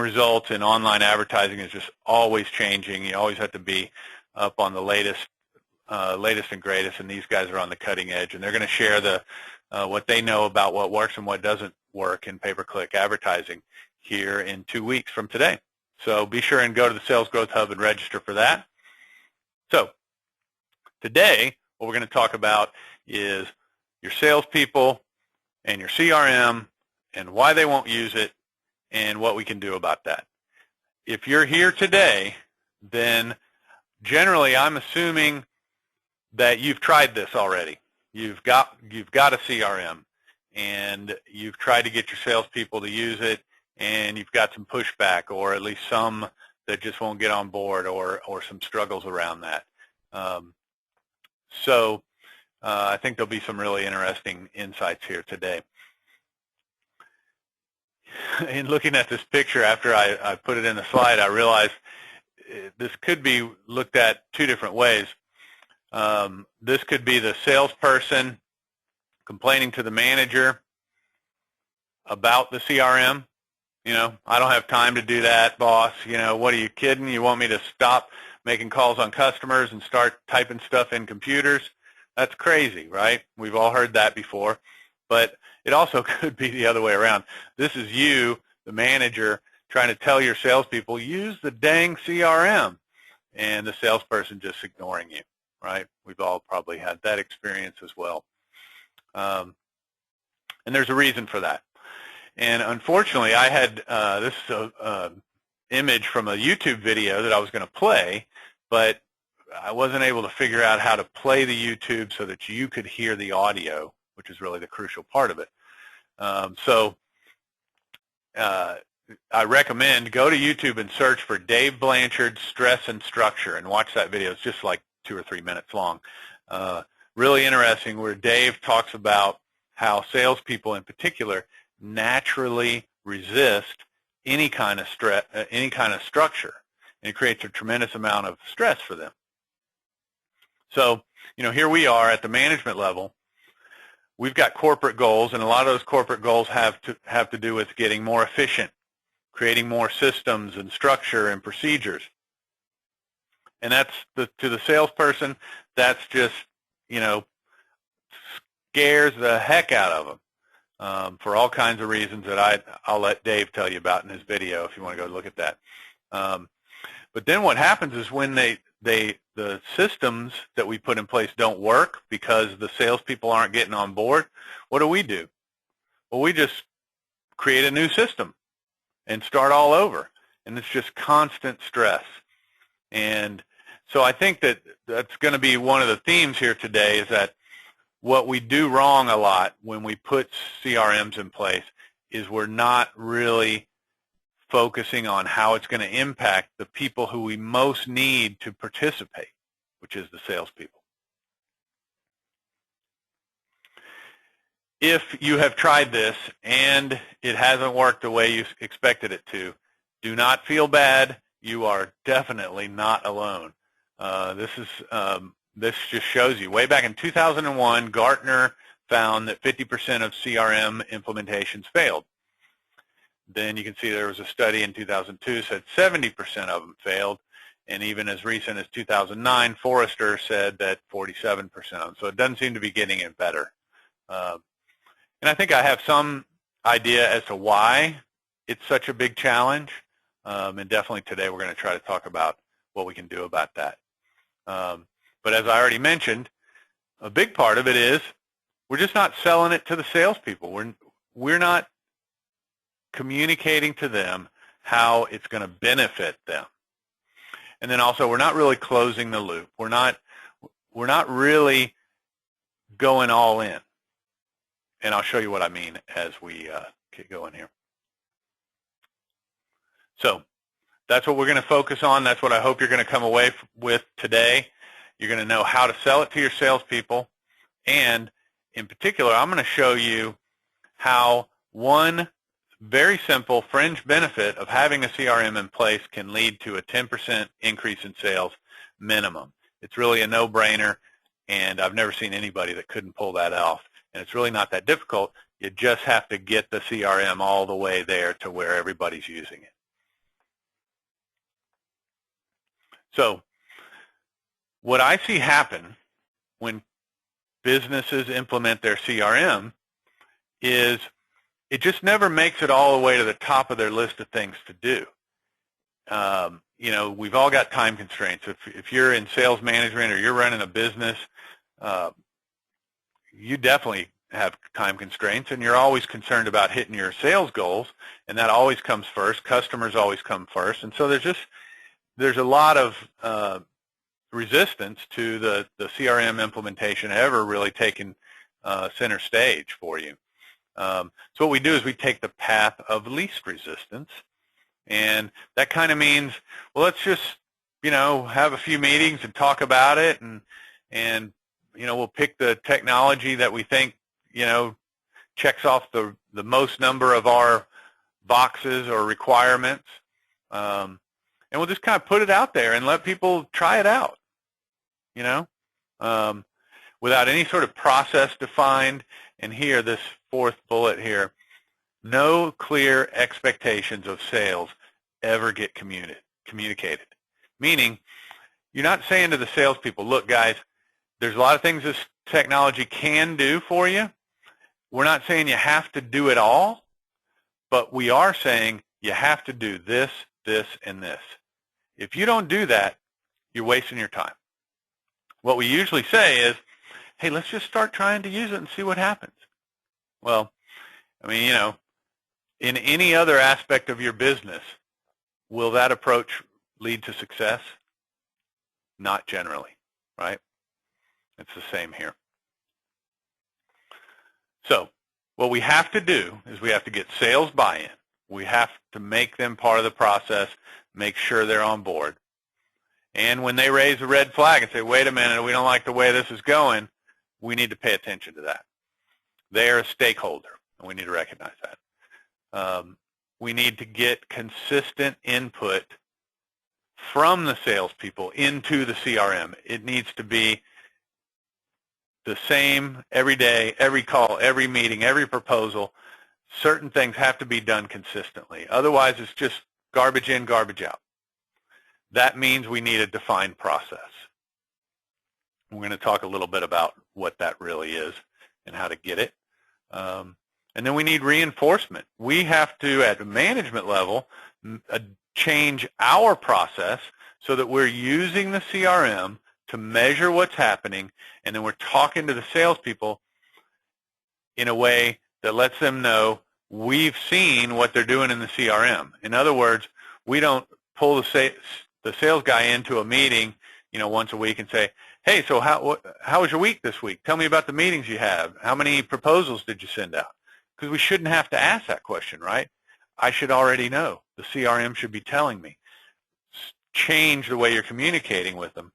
results in online advertising is just always changing. You always have to be up on the latest and greatest, and these guys are on the cutting edge, and they're going to share what they know about what works and what doesn't work in pay-per-click advertising here in 2 weeks from today. So be sure and go to the Sales Growth Hub and register for that. So today, what we're going to talk about is your salespeople and your CRM and why they won't use it and what we can do about that. If you're here today, then generally I'm assuming that you've tried this already. You've got a CRM, and you've tried to get your salespeople to use it, and you've got some pushback, or at least some that just won't get on board, or some struggles around that. So I think there'll be some really interesting insights here today. In looking at this picture after I put it in the slide, I realized this could be looked at two different ways. This could be the salesperson complaining to the manager about the CRM. You know, I don't have time to do that, boss. You know, what are you kidding? You want me to stop making calls on customers and start typing stuff in computers? That's crazy, right? We've all heard that before. But it also could be the other way around. This is you, the manager, trying to tell your salespeople, use the dang CRM, and the salesperson just ignoring you, right? We've all probably had that experience as well. And there's a reason for that. And unfortunately, I had this is an image from a YouTube video that I was going to play, but I wasn't able to figure out how to play the YouTube so that you could hear the audio, which is really the crucial part of it. I recommend go to YouTube and search for Dave Blanchard Stress and Structure and watch that video. It's just like 2 or 3 minutes long. Really interesting, where Dave talks about how salespeople in particular naturally resist any kind of stress, any kind of structure, and it creates a tremendous amount of stress for them. So, you know, here we are at the management level. We've got corporate goals, and a lot of those corporate goals have to do with getting more efficient, creating more systems and structure and procedures. And that's to the salesperson, that's just, you know, scares the heck out of them for all kinds of reasons that I'll let Dave tell you about in his video if you want to go look at that. But then what happens is when the systems that we put in place don't work because the salespeople aren't getting on board, what do? Well, we just create a new system and start all over, and it's just constant stress. And so I think that's going to be one of the themes here today, is that what we do wrong a lot when we put CRMs in place is we're not really focusing on how it's going to impact the people who we most need to participate, which is the salespeople. If you have tried this and it hasn't worked the way you expected it to, do not feel bad. You are definitely not alone. This just shows you. Way back in 2001, Gartner found that 50% of CRM implementations failed. Then you can see there was a study in 2002 said 70% of them failed, and even as recent as 2009, Forrester said that 47% of them. So it doesn't seem to be getting any better. And I think I have some idea as to why it's such a big challenge, and definitely today we're going to try to talk about what we can do about that. But as I already mentioned, a big part of it is we're just not selling it to the salespeople. We're not communicating to them how it's going to benefit them. And then also, we're not really closing the loop. We're not really going all in. And I'll show you what I mean as we get going here. So that's what we're going to focus on. That's what I hope you're going to come away with today. You're going to know how to sell it to your salespeople. And in particular, I'm going to show you how one very simple fringe benefit of having a CRM in place can lead to a 10% increase in sales minimum. It's really a no-brainer, and I've never seen anybody that couldn't pull that off. And it's really not that difficult. You just have to get the CRM all the way there to where everybody's using it. So what I see happen when businesses implement their CRM is it just never makes it all the way to the top of their list of things to do. We've all got time constraints. If you're in sales management or you're running a business, you definitely have time constraints, and you're always concerned about hitting your sales goals, and that always comes first. Customers always come first, and so there's a lot of resistance to the CRM implementation ever really taking center stage for you. So what we do is we take the path of least resistance, and that kind of means, well, let's just have a few meetings and talk about it, and we'll pick the technology that we think checks off the most number of our boxes or requirements, and we'll just kind of put it out there and let people try it out, without any sort of process defined. And here, this fourth bullet here, no clear expectations of sales ever get communicated. Meaning, you're not saying to the salespeople, look, guys, there's a lot of things this technology can do for you. We're not saying you have to do it all, but we are saying you have to do this, this, and this. If you don't do that, you're wasting your time. What we usually say is, hey, let's just start trying to use it and see what happens. Well, in any other aspect of your business, will that approach lead to success? Not generally, right? It's the same here. So what we have to do is we have to get sales buy-in. We have to make them part of the process, make sure they're on board. And when they raise a red flag and say, wait a minute, we don't like the way this is going, we need to pay attention to that. They are a stakeholder, and we need to recognize that. We need to get consistent input from the salespeople into the CRM. It needs to be the same every day, every call, every meeting, every proposal. Certain things have to be done consistently. Otherwise, it's just garbage in, garbage out. That means we need a defined process. We're going to talk a little bit about what that really is and how to get it. And then we need reinforcement. We have to, at the management level, change our process so that we're using the CRM to measure what's happening, and then we're talking to the salespeople in a way that lets them know we've seen what they're doing in the CRM. In other words, we don't pull the sales guy into a meeting, once a week and say, hey, so how was your week this week? Tell me about the meetings you have. How many proposals did you send out? Because we shouldn't have to ask that question, right? I should already know. The CRM should be telling me. Change the way you're communicating with them.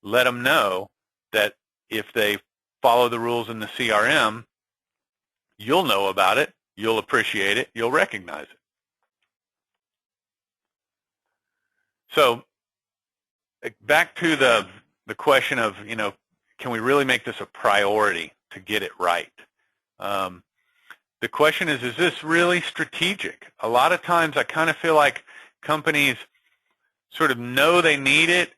Let them know that if they follow the rules in the CRM, you'll know about it, you'll appreciate it, you'll recognize it. So back to the question of, can we really make this a priority to get it right? The question is this really strategic? A lot of times I kind of feel like companies sort of know they need it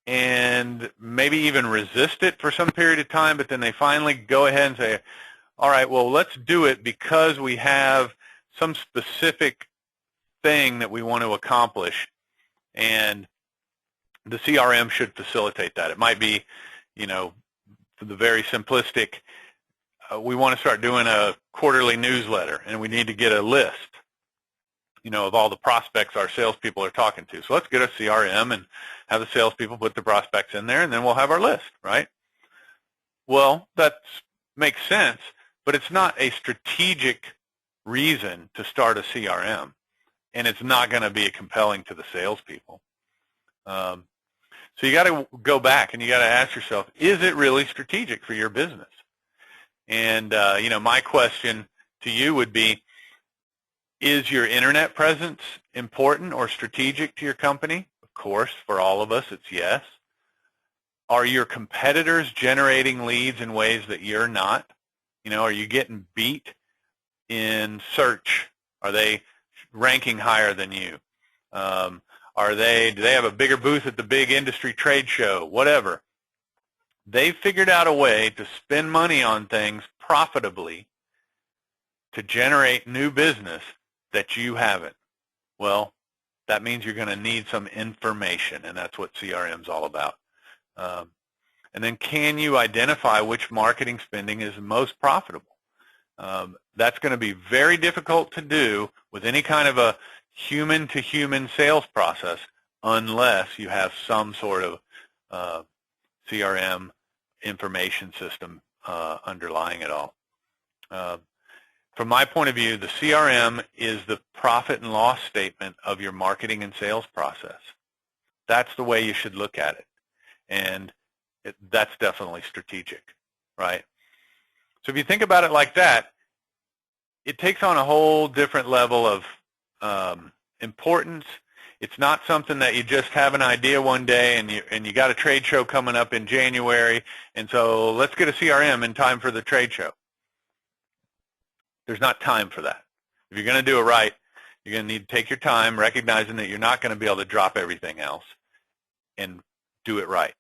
and maybe even resist it for some period of time, but then they finally go ahead and say, all right, well, let's do it because we have some specific thing that we want to accomplish, and the CRM should facilitate that. It might be, for the very simplistic, we want to start doing a quarterly newsletter, and we need to get a list, of all the prospects our salespeople are talking to. So let's get a CRM and have the salespeople put the prospects in there, and then we'll have our list, right? Well, that makes sense, but it's not a strategic reason to start a CRM, and it's not going to be compelling to the salespeople. So you got to go back and you got to ask yourself, is it really strategic for your business? And, my question to you would be, is your internet presence important or strategic to your company? Of course, for all of us, it's yes. Are your competitors generating leads in ways that you're not? Are you getting beat in search? Are they ranking higher than you? Do they have a bigger booth at the big industry trade show? Whatever. They figured out a way to spend money on things profitably to generate new business that you haven't. Well, that means you're going to need some information, and that's what CRM is all about. And then can you identify which marketing spending is most profitable? That's going to be very difficult to do with any kind of a human-to-human sales process unless you have some sort of CRM information system underlying it all. From my point of view, the CRM is the profit and loss statement of your marketing and sales process. That's the way you should look at it. And that's definitely strategic, right? So if you think about it like that, it takes on a whole different level of importance. It's not something that you just have an idea one day and you got a trade show coming up in January, and so let's get a CRM in time for the trade show. There's not time for that. If you're going to do it right, you're going to need to take your time, recognizing that you're not going to be able to drop everything else, and do it right.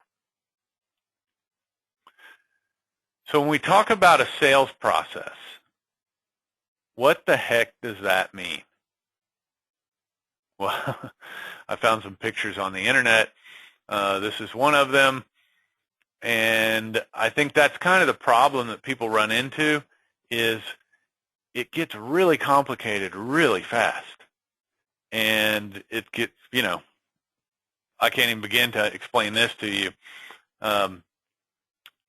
So when we talk about a sales process, what the heck does that mean? Well, I found some pictures on the internet. This is one of them, and I think that's kind of the problem that people run into is it gets really complicated really fast. And it gets, I can't even begin to explain this to you. And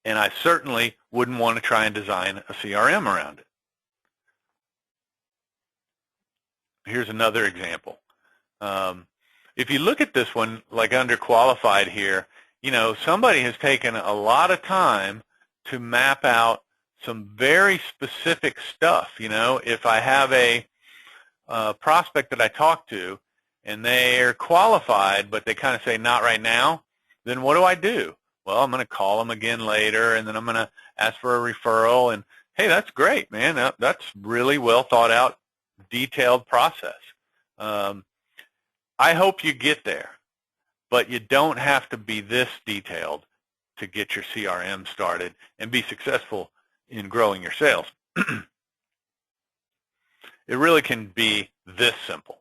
I certainly wouldn't want to try and design a CRM around it. Here's another example. If you look at this one, like under qualified here, somebody has taken a lot of time to map out some very specific stuff. If I have a prospect that I talk to and they're qualified, but they kind of say, not right now, then what do? Well, I'm going to call them again later, and then I'm going to ask for a referral. And, hey, that's great, man. That's really well thought out, detailed process. I hope you get there, but you don't have to be this detailed to get your CRM started and be successful in growing your sales. It really can be this simple.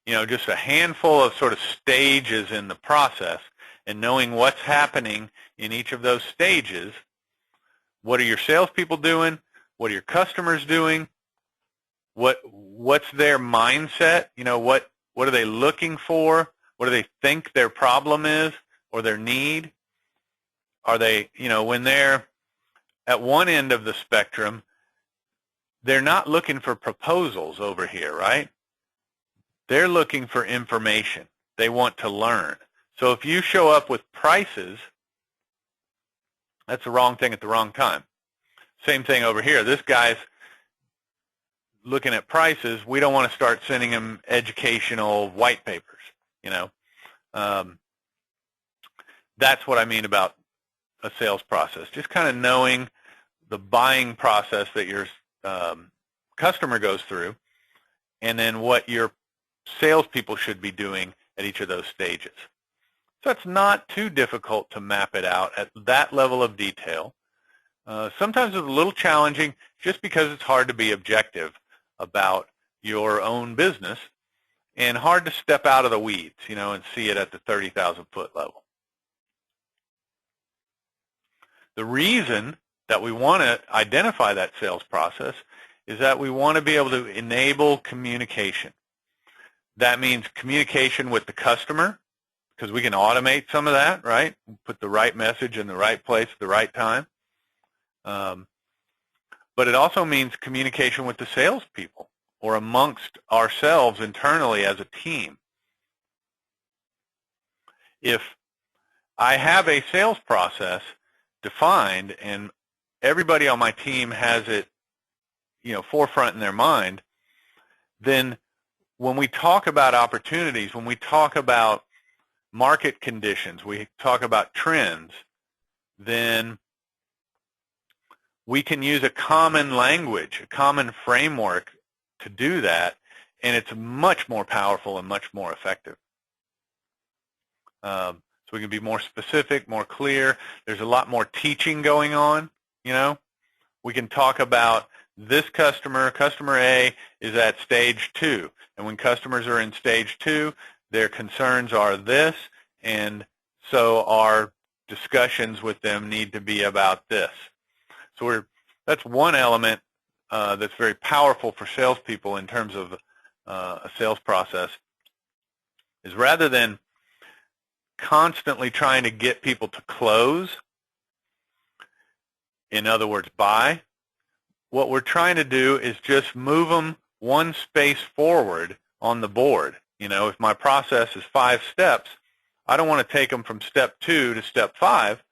Just a handful of sort of stages in the process and knowing what's happening in each of those stages. What are your salespeople doing? What are your customers doing? What's their mindset? What are they looking for? What do they think their problem is or their need? Are they, when they're at one end of the spectrum, they're not looking for proposals over here, right? They're looking for information. They want to learn. So if you show up with prices, that's the wrong thing at the wrong time. Same thing over here. This guy's looking at prices. We don't want to start sending him educational white papers, That's what I mean about a sales process. Just kind of knowing the buying process that your customer goes through, and then what your salespeople should be doing at each of those stages. So it's not too difficult to map it out at that level of detail. Sometimes it's a little challenging just because it's hard to be objective about your own business and hard to step out of the weeds, and see it at the 30,000-foot level. The reason that we want to identify that sales process is that we want to be able to enable communication. That means communication with the customer, because we can automate some of that, right? Put the right message in the right place at the right time. But it also means communication with the salespeople or amongst ourselves internally as a team. If I have a sales process defined and everybody on my team has it, forefront in their mind, then when we talk about opportunities, when we talk about market conditions, we talk about trends, then we can use a common language, a common framework to do that, and it's much more powerful and much more effective. So we can be more specific, more clear. There's a lot more teaching going on, you know. We can talk about this customer, customer A, is at stage 2. And when customers are in stage 2, their concerns are this, and so our discussions with them need to be about this. So that's one element that's very powerful for salespeople in terms of a sales process, is rather than constantly trying to get people to close, in other words, buy, what we're trying to do is just move them one space forward on the board. You know, if my process is 5 steps, I don't want to take them from step 2 to step 5.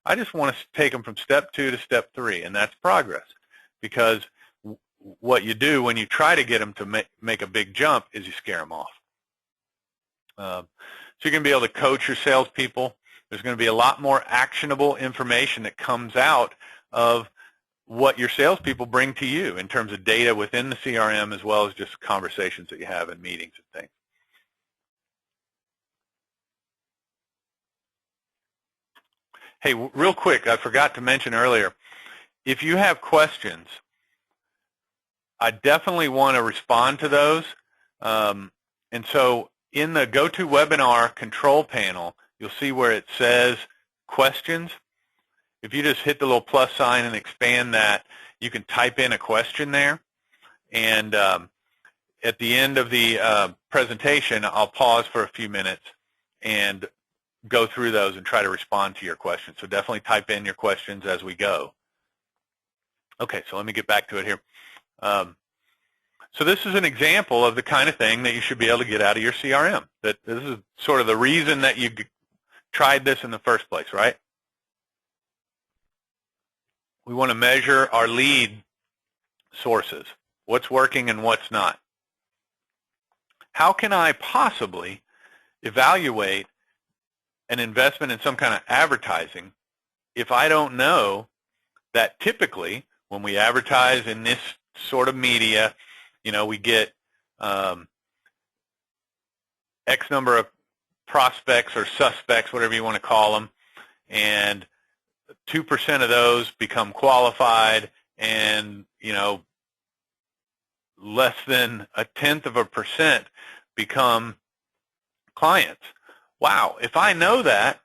I just want to take them from step 2 to step 3, and that's progress. Because what you do when you try to get them to make a big jump is you scare them off. So you're going to be able to coach your salespeople. There's going to be a lot more actionable information that comes out of what your salespeople bring to you in terms of data within the CRM, as well as just conversations that you have in meetings and things. Hey, real quick, I forgot to mention earlier, if you have questions, I definitely want to respond to those. And so in the GoToWebinar control panel, you'll see where it says questions. If you just hit the little plus sign and expand that, you can type in a question there. And at the end of the presentation, I'll pause for a few minutes and go through those and try to respond to your questions. So definitely type in your questions as we go. Okay, so let me get back to it here. So this is an example of the kind of thing that you should be able to get out of your CRM. That this is sort of the reason that you tried this in the first place, right? We want to measure our lead sources, what's working and what's not. How can I possibly evaluate an investment in some kind of advertising if I don't know that typically when we advertise in this sort of media, you know, we get X number of prospects or suspects, whatever you want to call them, and 2% of those become qualified, and, you know, less than 0.1% become clients. Wow, if I know that,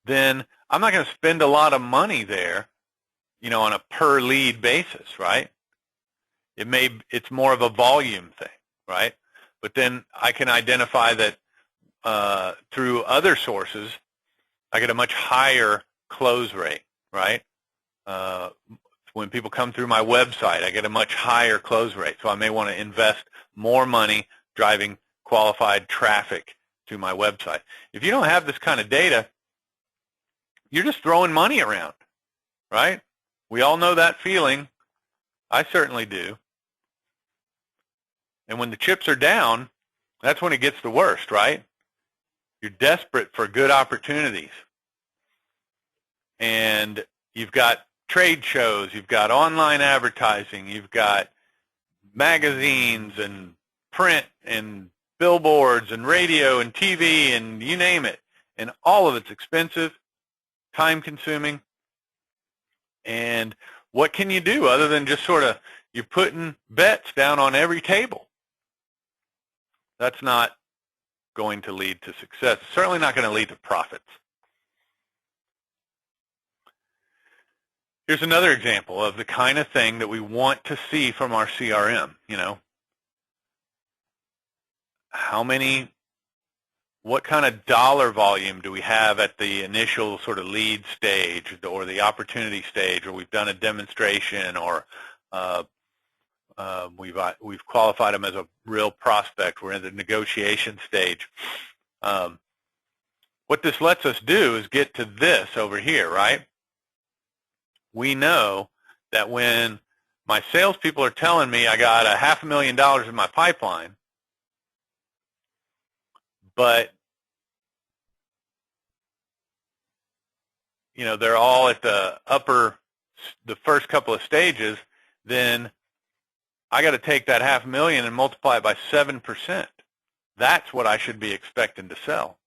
then I'm not going to spend a lot of money there, you know, on a per lead basis, right? It's more of a volume thing, right? But then I can identify that through other sources, I get a much higher close rate, right? When people come through my website, I get a much higher close rate. So I may want to invest more money driving qualified traffic to my website. If you don't have this kind of data, you're just throwing money around, right? We all know that feeling. I certainly do. And when the chips are down, that's when it gets the worst, right? You're desperate for good opportunities. And you've got trade shows, you've got online advertising, you've got magazines and print and billboards and radio and TV and you name it. And all of it's expensive, time-consuming. And what can you do other than just sort of, you're putting bets down on every table? That's not going to lead to success. It's certainly not going to lead to profits. Here's another example of the kind of thing that we want to see from our CRM, you know. What kind of dollar volume do we have at the initial sort of lead stage or the opportunity stage, or we've done a demonstration, or we've qualified them as a real prospect, we're in the negotiation stage. What this lets us do is get to this over here, right? We know that when my salespeople are telling me I got $500,000 in my pipeline, but you know they're all at the first couple of stages, then I got to take that $500,000 and multiply it by 7%. That's what I should be expecting to sell,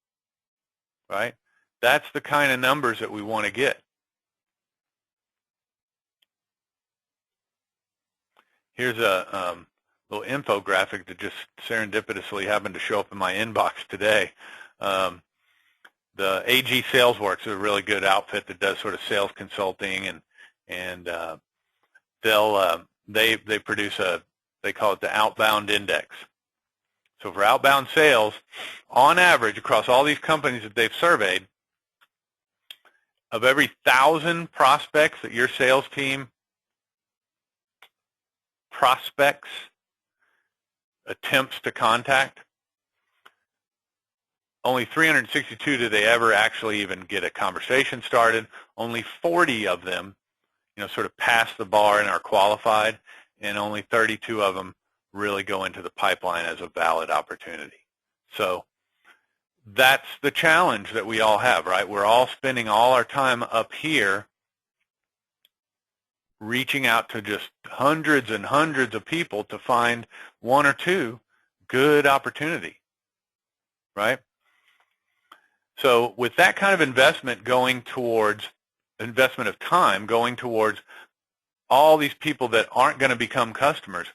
right? That's the kind of numbers that we want to get. Here's a little infographic that just serendipitously happened to show up in my inbox today. The AG Salesworks is a really good outfit that does sort of sales consulting, and they produce they call it the outbound index. So for outbound sales, on average across all these companies that they've surveyed, of every 1,000 prospects that your sales team prospects, attempts to contact, only 362 do they ever actually even get a conversation started. Only 40 of them, sort of pass the bar and are qualified, and only 32 of them really go into the pipeline as a valid opportunity. So that's the challenge that we all have, right? We're all spending all our time up here reaching out to just hundreds and hundreds of people to find one or two good opportunity, right? So with that kind of investment going towards investment of time going towards all these people that aren't going to become customers,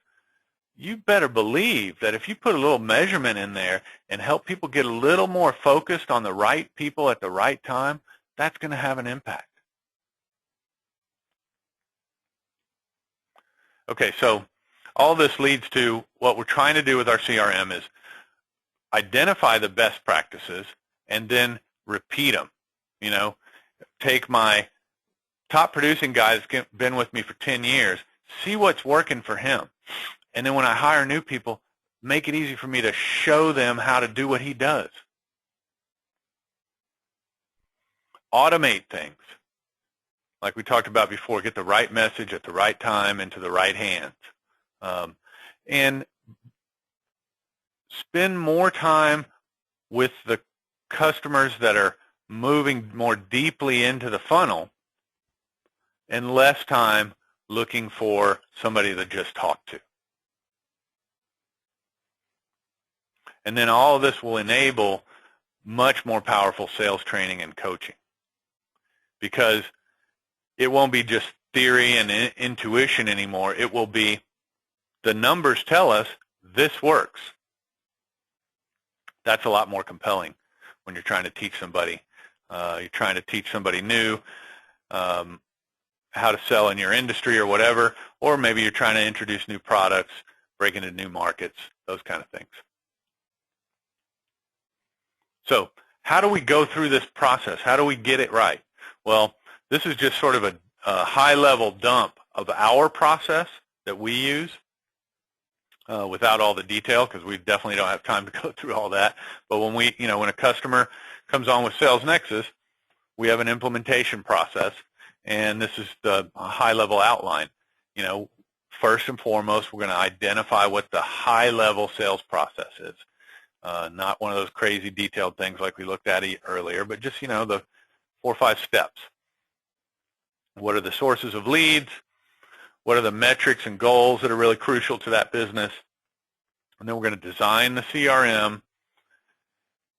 you better believe that if you put a little measurement in there and help people get a little more focused on the right people at the right time, that's going to have an impact. Okay, so all this leads to what we're trying to do with our CRM is identify the best practices and then repeat them. Take my top producing guy that's been with me for 10 years, see what's working for him. And then when I hire new people, make it easy for me to show them how to do what he does. Automate things. Like we talked about before, get the right message at the right time into the right hands. And spend more time with the customers that are moving more deeply into the funnel and less time looking for somebody to just talk to. And then all of this will enable much more powerful sales training and coaching, because it won't be just theory and intuition anymore. It will be the numbers tell us this works. That's a lot more compelling when you're trying to teach somebody. You're trying to teach somebody new how to sell in your industry or whatever, or maybe you're trying to introduce new products, break into new markets, those kind of things. So how do we go through this process? How do we get it right? Well, this is just sort of a high-level dump of our process that we use without all the detail, because we definitely don't have time to go through all that. But when when a customer comes on with Sales Nexus, we have an implementation process, and this is the high-level outline. First and foremost, we're going to identify what the high-level sales process is. Not one of those crazy detailed things like we looked at earlier, but just, the 4 or 5 steps. What are the sources of leads? What are the metrics and goals that are really crucial to that business? And then we're going to design the CRM.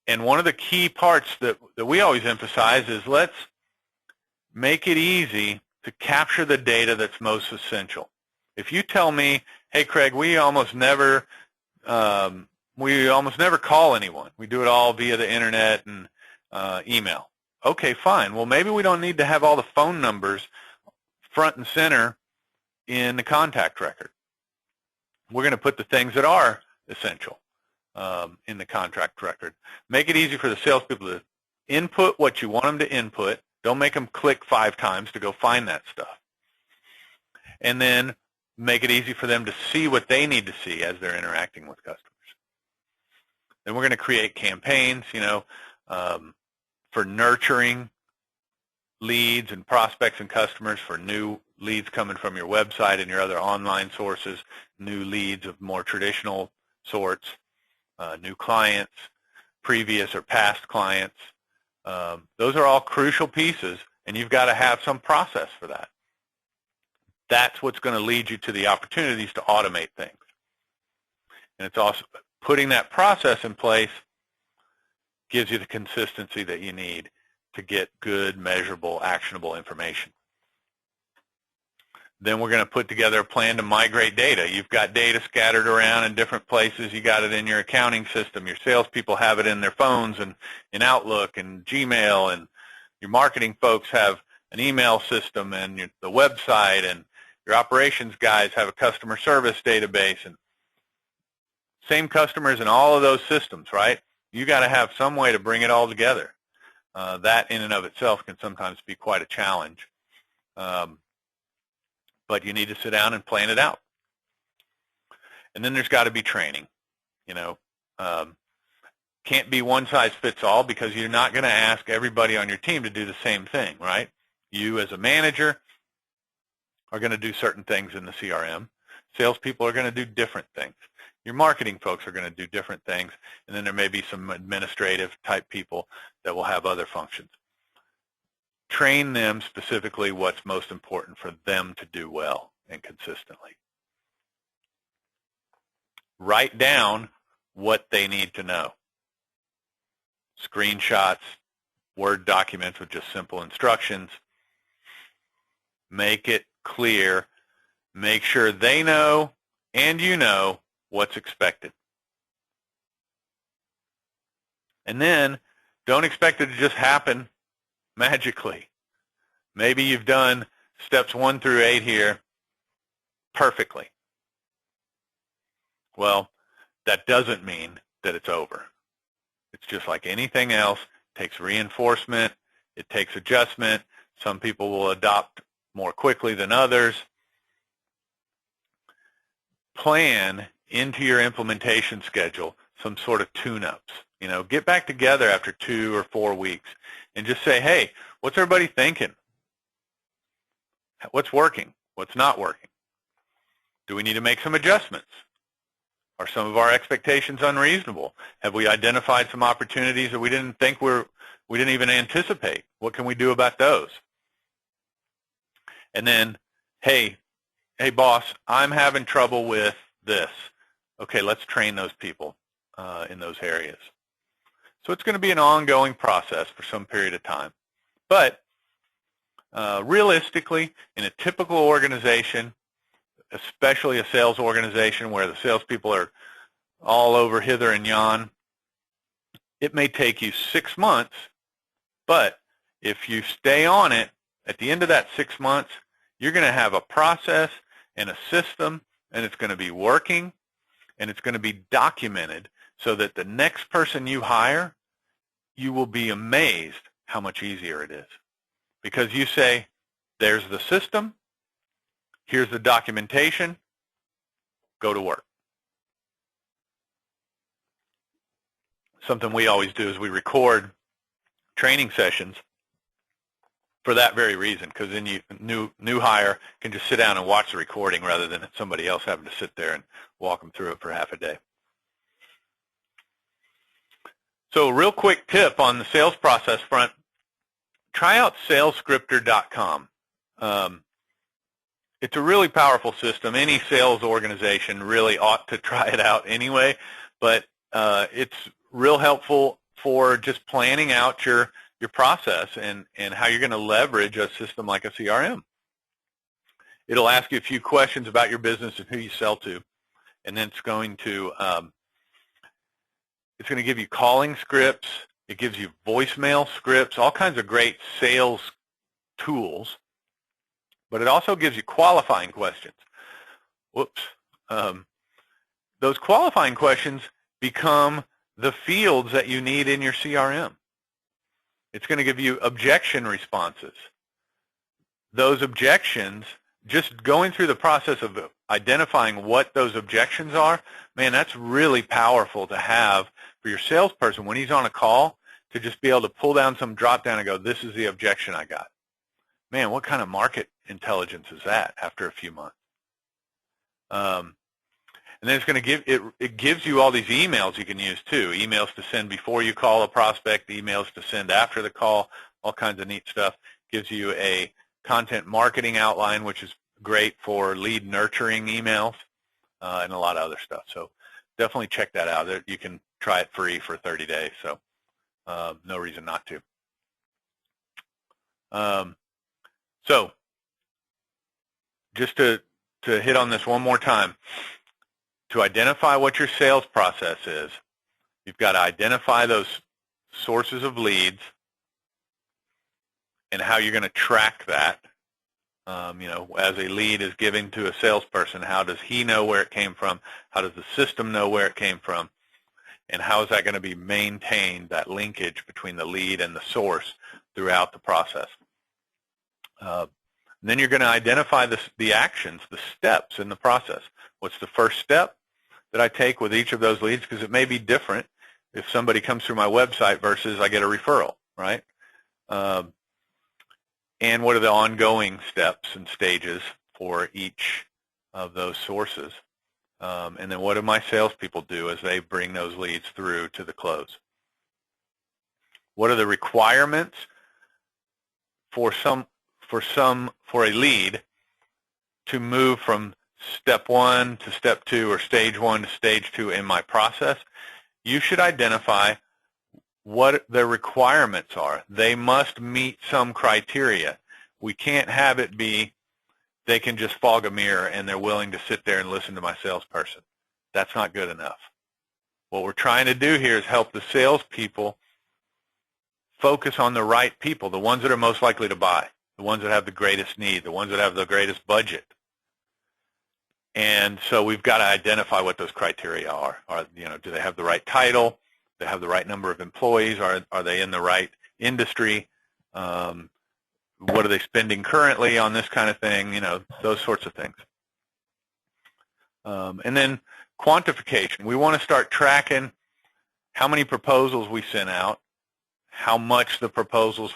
And one of the key parts that we always emphasize is let's make it easy to capture the data that's most essential. If you tell me, hey, Craig, we almost never call anyone. We do it all via the internet and email. Okay, fine. Well, maybe we don't need to have all the phone numbers front and center in the contact record. We're going to put the things that are essential in the contract record. Make it easy for the salespeople to input what you want them to input. Don't make them click 5 times to go find that stuff. And then make it easy for them to see what they need to see as they're interacting with customers. Then we're going to create campaigns, for nurturing leads and prospects and customers, for new leads coming from your website and your other online sources, new leads of more traditional sorts, new clients, previous or past clients. Those are all crucial pieces, and you've got to have some process for that. That's what's going to lead you to the opportunities to automate things. And it's also putting that process in place gives you the consistency that you need to get good, measurable, actionable information. Then we're going to put together a plan to migrate data. You've got data scattered around in different places. You got it in your accounting system. Your salespeople have it in their phones and in Outlook and Gmail, and your marketing folks have an email system and the website, and your operations guys have a customer service database, and same customers in all of those systems, right? You got to have some way to bring it all together. That in and of itself can sometimes be quite a challenge. But you need to sit down and plan it out. And then there's got to be training. Can't be one size fits all, because you're not going to ask everybody on your team to do the same thing, right? You as a manager are going to do certain things in the CRM. Salespeople are going to do different things. Your marketing folks are going to do different things, and then there may be some administrative type people that will have other functions. Train them specifically what's most important for them to do well and consistently. Write down what they need to know. Screenshots, Word documents with just simple instructions. Make it clear. Make sure they know and you know what's expected. And then don't expect it to just happen magically. Maybe you've done steps 1 through 8 here perfectly. Well, that doesn't mean that it's over. It's just like anything else. It takes reinforcement. It takes adjustment. Some people will adopt more quickly than others. Plan into your implementation schedule some sort of tune-ups. Get back together after 2 or 4 weeks and just say, hey, what's everybody thinking? What's working? What's not working? Do we need to make some adjustments? Are some of our expectations unreasonable? Have we identified some opportunities that we didn't think we didn't even anticipate? What can we do about those? And then, hey boss, I'm having trouble with this. Okay, let's train those people in those areas. So it's going to be an ongoing process for some period of time. But realistically, in a typical organization, especially a sales organization where the salespeople are all over hither and yon, it may take you 6 months, but if you stay on it, at the end of that 6 months, you're going to have a process and a system, and it's going to be working, and it's going to be documented so that the next person you hire, you will be amazed how much easier it is. Because you say, there's the system, here's the documentation, go to work. Something we always do is we record training sessions for that very reason, because then new hire can just sit down and watch the recording rather than somebody else having to sit there and walk them through it for half a day. So a real quick tip on the sales process front, try out salesscripter.com. It's a really powerful system. Any sales organization really ought to try it out anyway, but it's real helpful for just planning out your process and how you're going to leverage a system like a CRM. It'll ask you a few questions about your business and who you sell to, and then it's going to give you calling scripts. It gives you voicemail scripts, all kinds of great sales tools, but it also gives you qualifying questions. Whoops. Those qualifying questions become the fields that you need in your CRM. It's going to give you objection responses. Those objections, just going through the process of identifying what those objections are, man, that's really powerful to have for your salesperson when he's on a call, to just be able to pull down some drop down and go, this is the objection I got. Man, what kind of market intelligence is that after a few months? And then it's going to give it gives you all these emails you can use too. Emails to send before you call a prospect, emails to send after the call, all kinds of neat stuff. Gives you a content marketing outline, which is great for lead nurturing emails, and a lot of other stuff. So definitely check that out. You can try it free for 30 days, so no reason not to. So just to hit on this one more time, to identify what your sales process is, you've got to identify those sources of leads and how you're going to track that. As a lead is given to a salesperson, how does he know where it came from? How does the system know where it came from? And how is that going to be maintained, that linkage between the lead and the source throughout the process? And then you're going to identify the actions, the steps in the process. What's the first step that I take with each of those leads? Because it may be different if somebody comes through my website versus I get a referral, right? And what are the ongoing steps and stages for each of those sources? And then what do my salespeople do as they bring those leads through to the close? What are the requirements for a lead to move from step 1 to step 2 or stage 1 to stage 2 in my process? You should identify what the requirements are. They must meet some criteria. We can't have it be they can just fog a mirror and they're willing to sit there and listen to my salesperson. That's not good enough. What we're trying to do here is help the salespeople focus on the right people, the ones that are most likely to buy, the ones that have the greatest need, the ones that have the greatest budget. And so we've got to identify what those criteria are. Do they have the right title? Do they have the right number of employees? Are they in the right industry? What are they spending currently on this kind of thing? Those sorts of things. And then quantification. We want to start tracking how many proposals we sent out, how much the proposals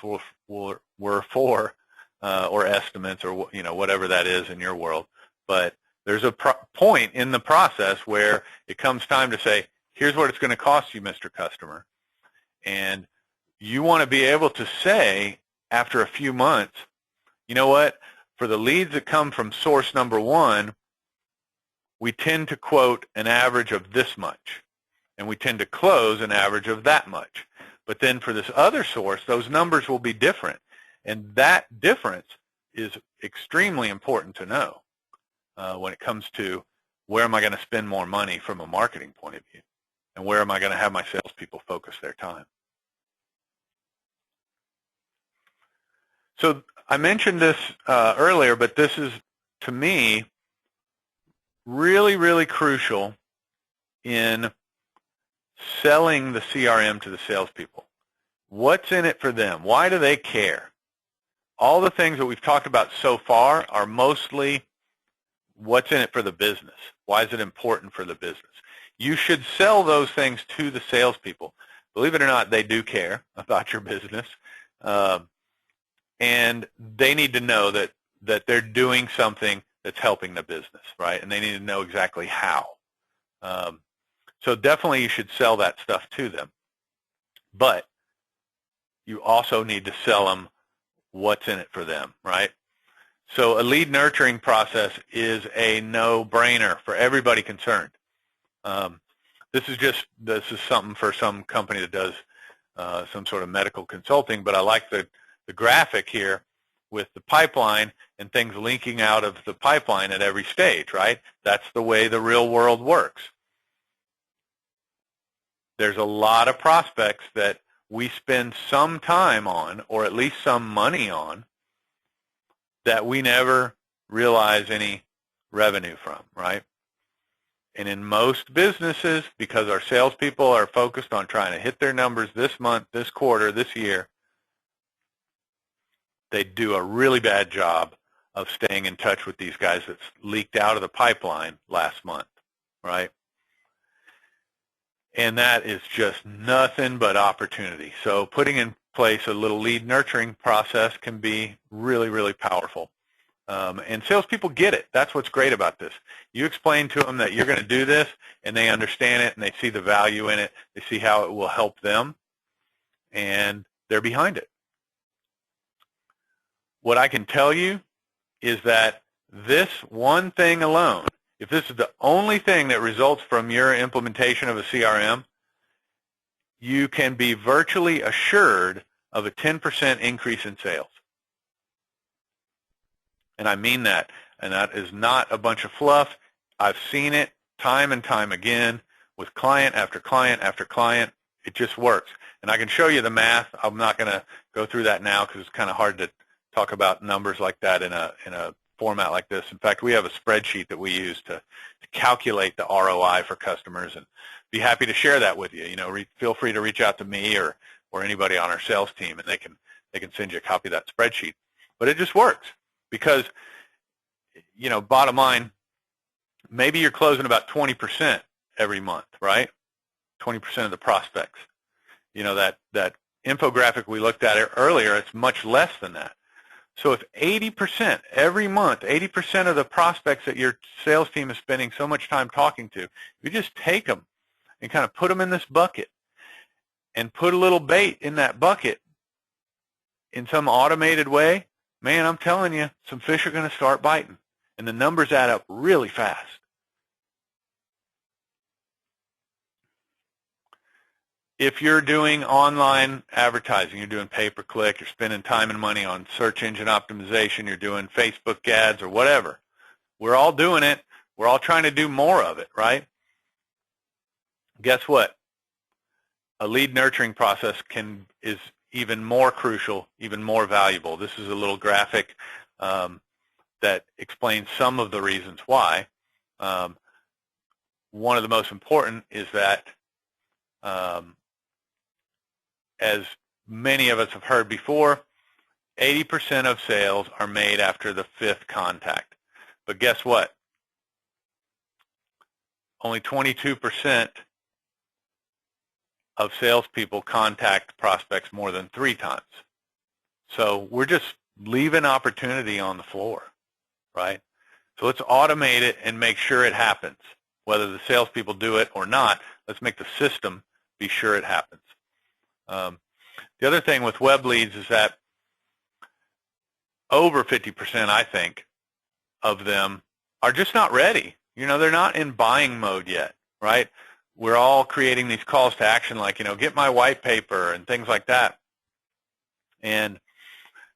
were for, or estimates, or whatever that is in your world. But there's a point in the process where it comes time to say, here's what it's going to cost you, Mr. Customer. And you want to be able to say after a few months, you know what, for the leads that come from source number 1, we tend to quote an average of this much, and we tend to close an average of that much. But then for this other source, those numbers will be different. And that difference is extremely important to know when it comes to where am I going to spend more money from a marketing point of view, and where am I going to have my salespeople focus their time. So I mentioned this earlier, but this is, to me, really, really crucial in selling the CRM to the salespeople. What's in it for them? Why do they care? All the things that we've talked about so far are mostly what's in it for the business. Why is it important for the business? You should sell those things to the salespeople. Believe it or not, they do care about your business. And they need to know that they're doing something that's helping the business, right? And they need to know exactly how. So definitely you should sell that stuff to them. But you also need to sell them what's in it for them, right? So a lead nurturing process is a no-brainer for everybody concerned. This is something for some company that does some sort of medical consulting, but I like the graphic here with the pipeline and things linking out of the pipeline at every stage, right? That's the way the real world works. There's a lot of prospects that we spend some time on, or at least some money on, that we never realize any revenue from, right? And in most businesses, because our salespeople are focused on trying to hit their numbers this month, this quarter, this year, they do a really bad job of staying in touch with these guys that's leaked out of the pipeline last month, right? And that is just nothing but opportunity. So putting in place a little lead nurturing process can be really, really powerful. And salespeople get it. That's what's great about this. You explain to them that you're going to do this, and they understand it, and they see the value in it. They see how it will help them, and they're behind it. What I can tell you is that this one thing alone if this is the only thing that results from your implementation of a CRM, you can be virtually assured of a 10% increase in sales. And I mean that. And that is not a bunch of fluff. I've seen it time and time again with client after client after client. It just works. And I can show you the math. I'm not going to go through that now because it's kind of hard to talk about numbers like that in a format like this. In fact, we have a spreadsheet that we use to calculate the ROI for customers, and be happy to share that with you. You know, feel free to reach out to me or anybody on our sales team, and they can send you a copy of that spreadsheet. But it just works because, you know, bottom line, maybe you're closing about 20% every month, right? 20% of the prospects. You know, that infographic we looked at earlier, it's much less than that. So if 80% every month, 80% of the prospects that your sales team is spending so much time talking to, you just take them and kind of put them in this bucket and put a little bait in that bucket in some automated way, man, I'm telling you, some fish are going to start biting, and the numbers add up really fast. If you're doing online advertising, you're doing pay-per-click, you're spending time and money on search engine optimization, you're doing Facebook ads or whatever, we're all doing it. We're all trying to do more of it, right? Guess what? A lead nurturing process is even more crucial, even more valuable. This is a little graphic that explains some of the reasons why. One of the most important is that as many of us have heard before, 80% of sales are made after the 5th contact. But guess what? Only 22% of salespeople contact prospects more than 3 times. So we're just leaving opportunity on the floor, right? So let's automate it and make sure it happens. Whether the salespeople do it or not, let's make the system be sure it happens. The other thing with web leads is that over 50%, I think, of them are just not ready. You know, they're not in buying mode yet, right? We're all creating these calls to action like, you know, get my white paper and things like that. And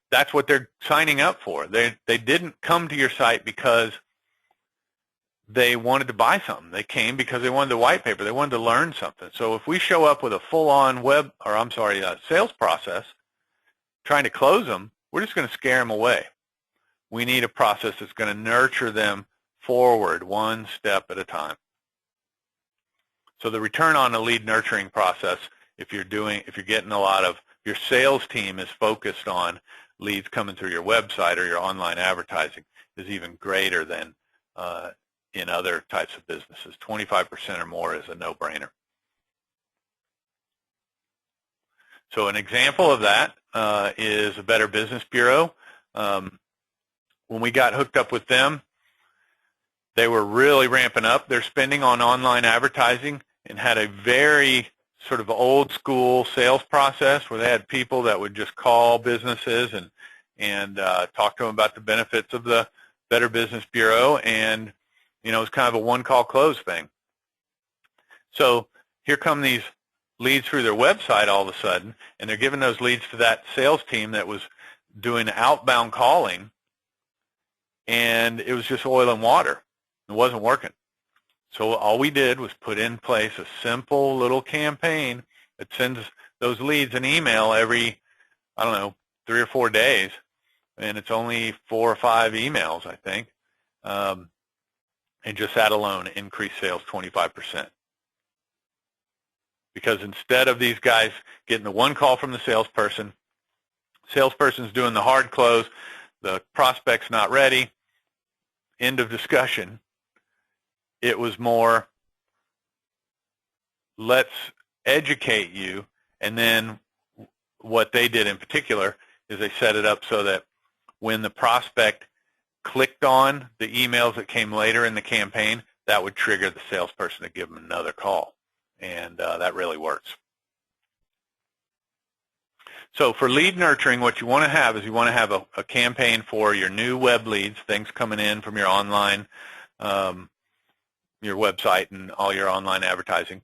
that's what they're signing up for. They didn't come to your site because they wanted to buy something. They came because they wanted the white paper. They wanted to learn something. So if we show up with a full-on sales process, trying to close them, we're just going to scare them away. We need a process that's going to nurture them forward one step at a time. So the return on a lead nurturing process, if you're getting a lot of, your sales team is focused on leads coming through your website or your online advertising, is even greater than in other types of businesses. 25% or more is a no-brainer. So an example of that is a Better Business Bureau. When we got hooked up with them, they were really ramping up their spending on online advertising and had a very sort of old school sales process where they had people that would just call businesses and talk to them about the benefits of the Better Business Bureau, and you know, it was kind of a one-call close thing. So here come these leads through their website all of a sudden, and they're giving those leads to that sales team that was doing outbound calling, and it was just oil and water. It wasn't working. So all we did was put in place a simple little campaign that sends those leads an email every, I don't know, 3 or 4 days, and it's only 4 or 5 emails, I think. And just that alone increased sales 25%. Because instead of these guys getting the one call from the salesperson's doing the hard close, the prospect's not ready, end of discussion. It was more, let's educate you, and then what they did in particular is they set it up so that when the prospect clicked on the emails that came later in the campaign, that would trigger the salesperson to give them another call, and that really works. So for lead nurturing, what you want to have is you want to have a campaign for your new web leads, things coming in from your online your website and all your online advertising.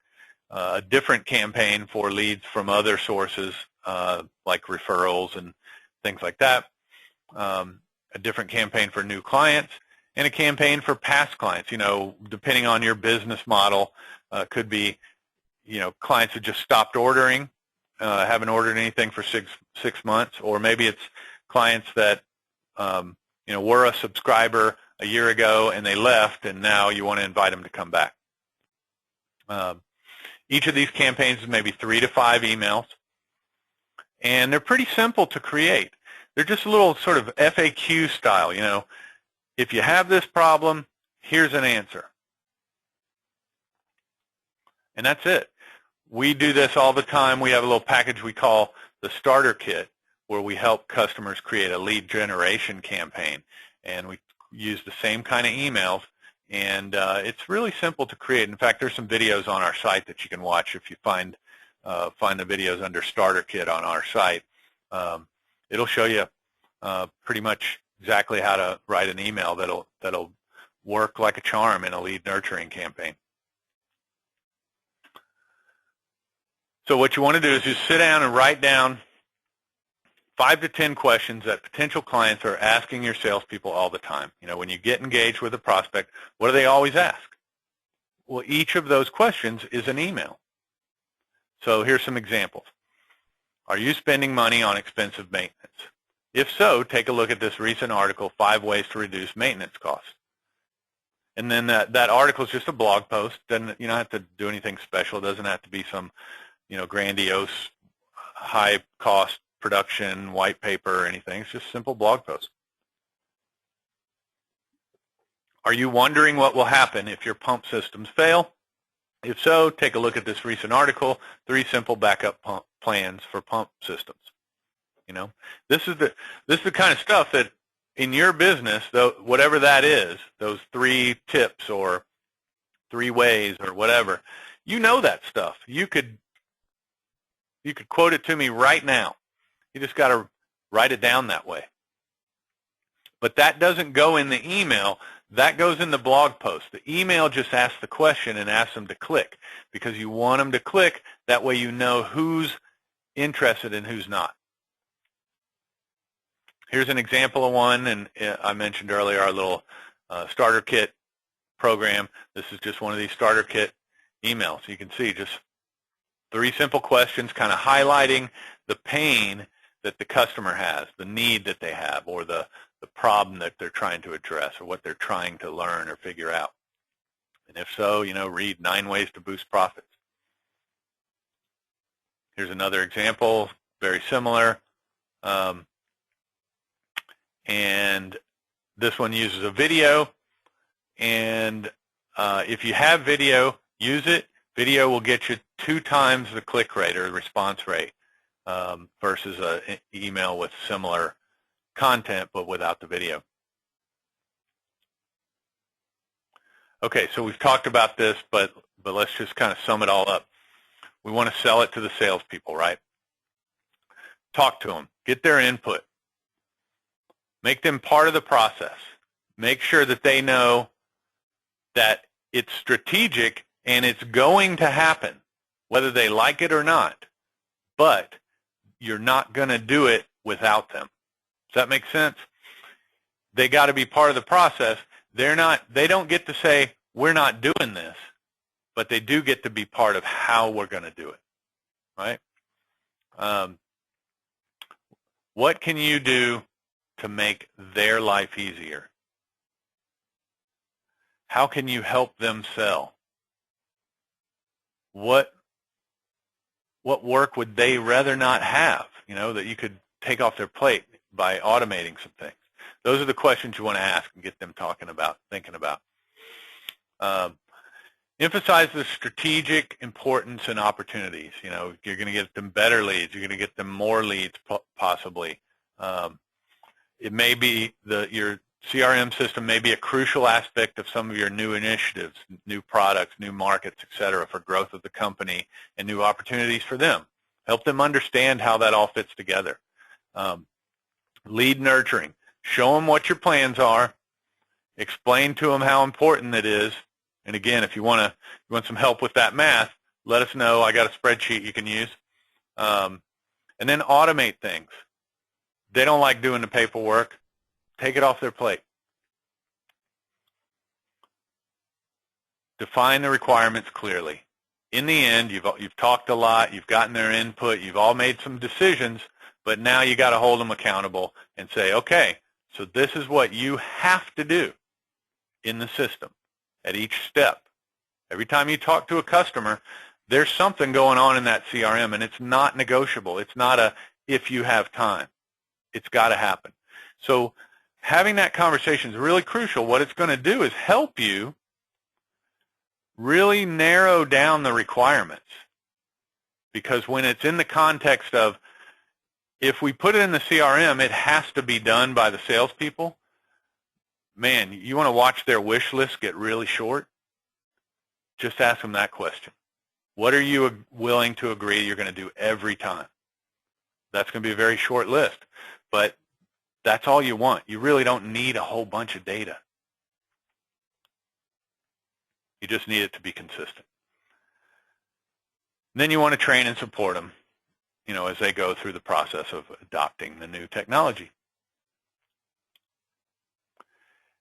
A different campaign for leads from other sources like referrals and things like that. A different campaign for new clients, and a campaign for past clients. Depending on your business model, could be, clients that just stopped ordering, haven't ordered anything for six months, or maybe it's clients that were a subscriber a year ago and they left, and now you want to invite them to come back. Each of these campaigns is maybe 3 to 5 emails, and they're pretty simple to create. They're just a little sort of FAQ style, if you have this problem, here's an answer. And that's it. We do this all the time. We have a little package we call the Starter Kit, where we help customers create a lead generation campaign. And we use the same kind of emails, and it's really simple to create. In fact, there's some videos on our site that you can watch if you find the videos under Starter Kit on our site. It'll show you pretty much exactly how to write an email that'll work like a charm in a lead nurturing campaign. So what you want to do is just sit down and write down 5 to 10 questions that potential clients are asking your salespeople all the time. When you get engaged with a prospect, what do they always ask? Well, each of those questions is an email. So here's some examples. Are you spending money on expensive maintenance? If so, take a look at this recent article, 5 Ways to Reduce Maintenance Costs. And then that article is just a blog post. You don't have to do anything special. It doesn't have to be some grandiose, high-cost production, white paper, or anything. It's just a simple blog post. Are you wondering what will happen if your pump systems fail? If so, take a look at this recent article, 3 simple backup pump plans for pump systems. This is the kind of stuff that in your business, though, whatever that is, those 3 tips or 3 ways or whatever, that stuff. You could quote it to me right now. You just got to write it down that way. But that doesn't go in the email. That goes in the blog post. The email just asks the question and asks them to click, because you want them to click. That way you know who's interested and who's not. Here's an example of one, and I mentioned earlier our little starter kit program. This is just one of these starter kit emails. You can see just 3 simple questions kind of highlighting the pain that the customer has, the need that they have, or the problem that they're trying to address, or what they're trying to learn or figure out. And if so, read 9 Ways to Boost Profits. Here's another example, very similar. And this one uses a video. And if you have video, use it. Video will get you 2 times the click rate or response rate versus an email with similar content but without the video. Okay, so we've talked about this, but let's just kind of sum it all up. We want to sell it to the salespeople, right? Talk to them. Get their input. Make them part of the process. Make sure that they know that it's strategic and it's going to happen, whether they like it or not. But you're not going to do it without them. Does that make sense? They got to be part of the process. They don't get to say, we're not doing this, but they do get to be part of how we're going to do it, right? What can you do to make their life easier? How can you help them sell? What work would they rather not have, that you could take off their plate by automating some things? Those are the questions you want to ask and get them talking about, thinking about. Emphasize the strategic importance and opportunities. You're going to get them better leads. You're going to get them more leads, possibly. It may be your CRM system may be a crucial aspect of some of your new initiatives, new products, new markets, et cetera, for growth of the company and new opportunities for them. Help them understand how that all fits together. Lead nurturing. Show them what your plans are. Explain to them how important it is, And again, if you want some help with that math, let us know. I got a spreadsheet you can use. And then automate things. They don't like doing the paperwork. Take it off their plate. Define the requirements clearly. In the end, you've talked a lot, you've gotten their input, you've all made some decisions, but now you got to hold them accountable and say, okay, so this is what you have to do in the system at each step. Every time you talk to a customer, there's something going on in that CRM, and it's not negotiable. It's not a if you have time. It's got to happen. So having that conversation is really crucial. What it's going to do is help you really narrow down the requirements, because when it's in the context of if we put it in the CRM, it has to be done by the salespeople, man, you want to watch their wish list get really short? Just ask them that question. What are you willing to agree you're going to do every time? That's going to be a very short list, but that's all you want. You really don't need a whole bunch of data. You just need it to be consistent. And then you want to train and support them, as they go through the process of adopting the new technology.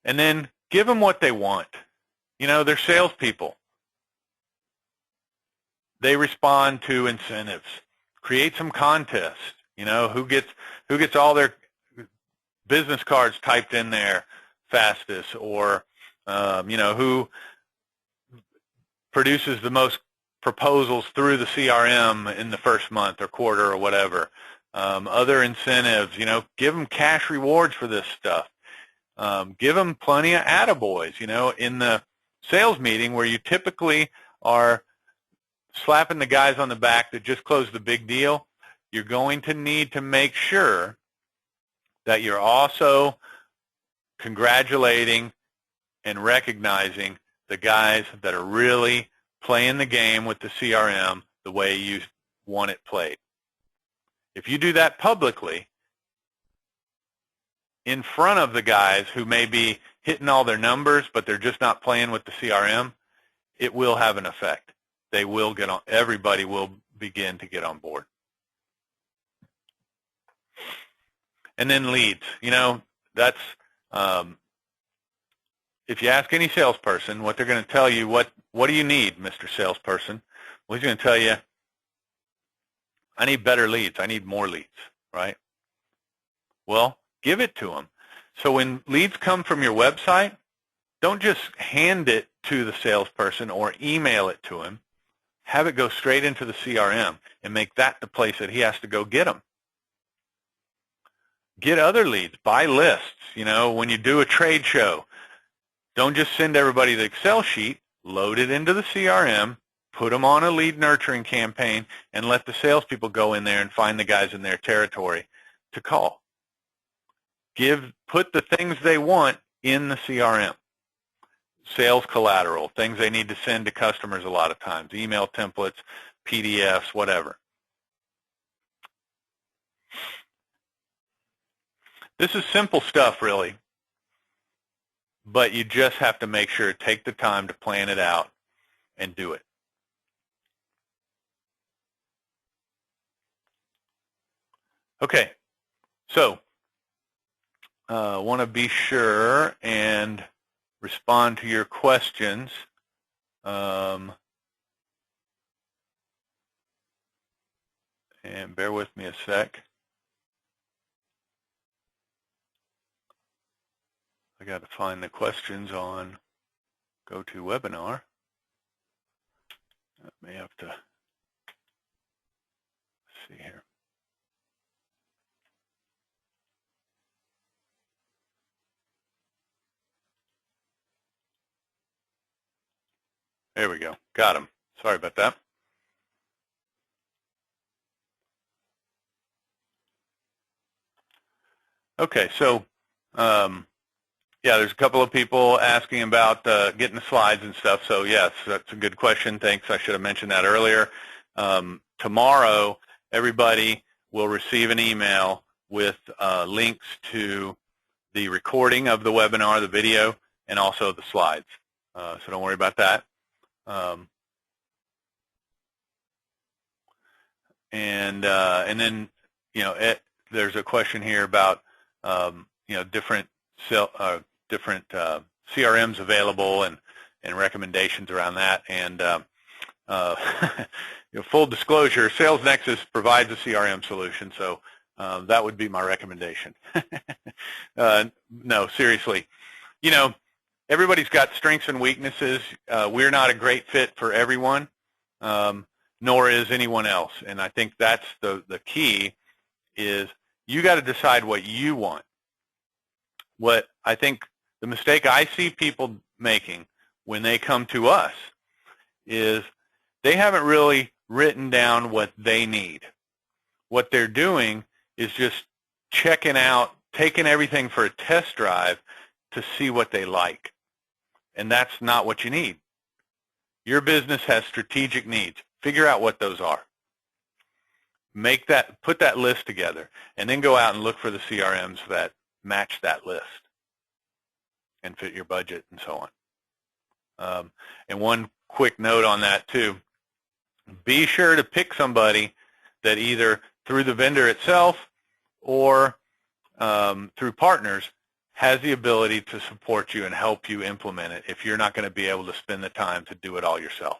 And then give them what they want. They're salespeople. They respond to incentives. Create some contests. Who gets all their business cards typed in there fastest, or who produces the most proposals through the CRM in the first month or quarter or whatever. Other incentives, give them cash rewards for this stuff. Give them plenty of attaboys, in the sales meeting where you typically are slapping the guys on the back that just closed the big deal. You're going to need to make sure that you're also congratulating and recognizing the guys that are really playing the game with the CRM the way you want it played. If you do that publicly, in front of the guys who may be hitting all their numbers, but they're just not playing with the CRM, it will have an effect. They will get on. Everybody will begin to get on board. And then leads. That's if you ask any salesperson what they're going to tell you, what do you need, Mr. Salesperson? Well, he's going to tell you, I need better leads. I need more leads, right? Well, give it to them. So when leads come from your website, don't just hand it to the salesperson or email it to him. Have it go straight into the CRM and make that the place that he has to go get them. Get other leads. Buy lists. When you do a trade show, don't just send everybody the Excel sheet. Load it into the CRM, put them on a lead nurturing campaign, and let the salespeople go in there and find the guys in their territory to call. Put the things they want in the CRM. Sales collateral, things they need to send to customers a lot of times, email templates, PDFs, whatever. This is simple stuff, really, but you just have to make sure, take the time to plan it out and do it. Okay, so I want to be sure and respond to your questions. And bear with me a sec. I got to find the questions on GoToWebinar. I may have to see here. There we go. Got them. Sorry about that. Okay, so yeah, there's a couple of people asking about getting the slides and stuff. So yes, that's a good question. Thanks. I should have mentioned that earlier. Tomorrow, everybody will receive an email with links to the recording of the webinar, the video, and also the slides. so don't worry about that. And then, you know, there's a question here about, you know, different CRMs available and recommendations around that. And you know, full disclosure, SalesNexus provides a CRM solution, so that would be my recommendation. No, seriously. You know, everybody's got strengths and weaknesses. We're not a great fit for everyone, nor is anyone else. And I think that's the key is you got to decide what you want. What I think the mistake I see people making when they come to us is they haven't really written down what they need. What they're doing is just checking out, taking everything for a test drive to see what they like. And that's not what you need. Your business has strategic needs. Figure out what those are. Put that list together, and then go out and look for the CRMs that match that list and fit your budget and so on. And one quick note on that too, be sure to pick somebody that either through the vendor itself or through partners has the ability to support you and help you implement it if you're not going to be able to spend the time to do it all yourself.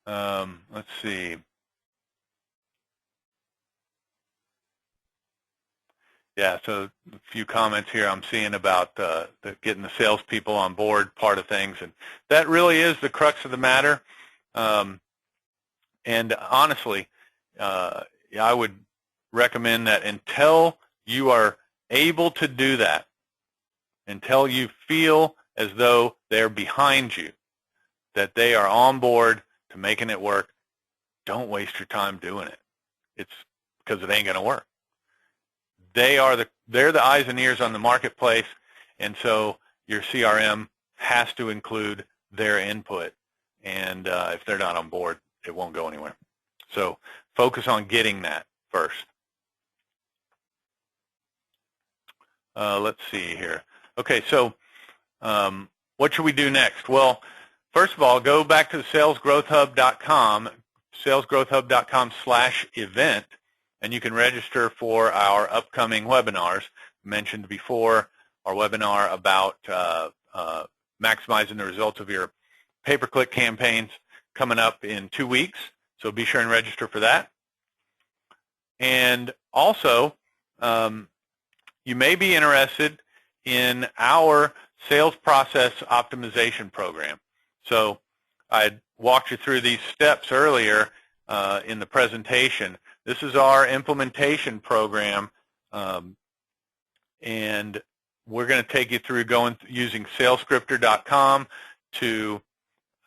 Let's see. Yeah, so a few comments here I'm seeing about getting the salespeople on board part of things, and that really is the crux of the matter. And honestly, I would recommend that until you are able to do that, until you feel as though they're behind you, that they are on board to making it work, don't waste your time doing it. It's because it ain't going to work. They're the eyes and ears on the marketplace, and so your CRM has to include their input. And if they're not on board, it won't go anywhere. So focus on getting that first. Let's see here. Okay, so what should we do next? Well, first of all, go back to salesgrowthhub.com, salesgrowthhub.com/event, and you can register for our upcoming webinars. Mentioned before, our webinar about maximizing the results of your pay-per-click campaigns coming up in 2 weeks, so be sure and register for that. And also, you may be interested in our sales process optimization program. So I walked you through these steps earlier in the presentation. This is our implementation program, and we're going to take you through using salescriptor.com to,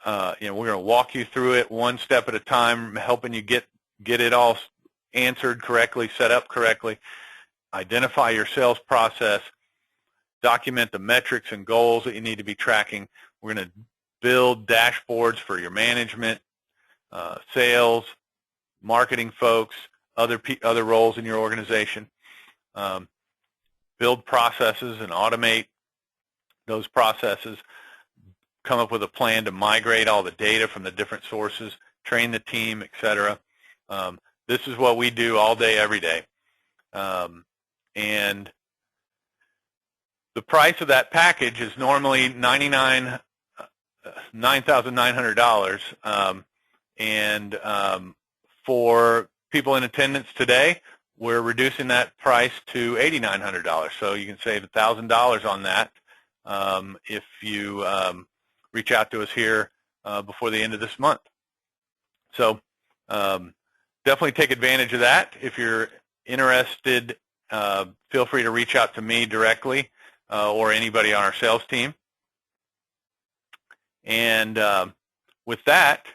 we're going to walk you through it one step at a time, helping you get it all answered correctly, set up correctly, identify your sales process, document the metrics and goals that you need to be tracking. We're going to build dashboards for your management, sales, marketing folks, other roles in your organization. Build processes and automate those processes. Come up with a plan to migrate all the data from the different sources, train the team, etc. This is what we do all day, every day. And the price of that package is normally $9,900. And for people in attendance today, we're reducing that price to $8,900. So you can save $1,000 on that if you reach out to us here before the end of this month. So definitely take advantage of that. If you're interested, feel free to reach out to me directly or anybody on our sales team. And with that,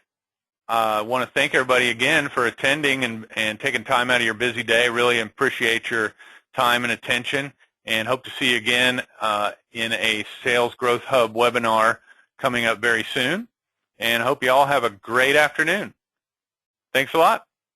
I want to thank everybody again for attending and taking time out of your busy day. Really appreciate your time and attention, and hope to see you again in a Sales Growth Hub webinar coming up very soon. And hope you all have a great afternoon. Thanks a lot.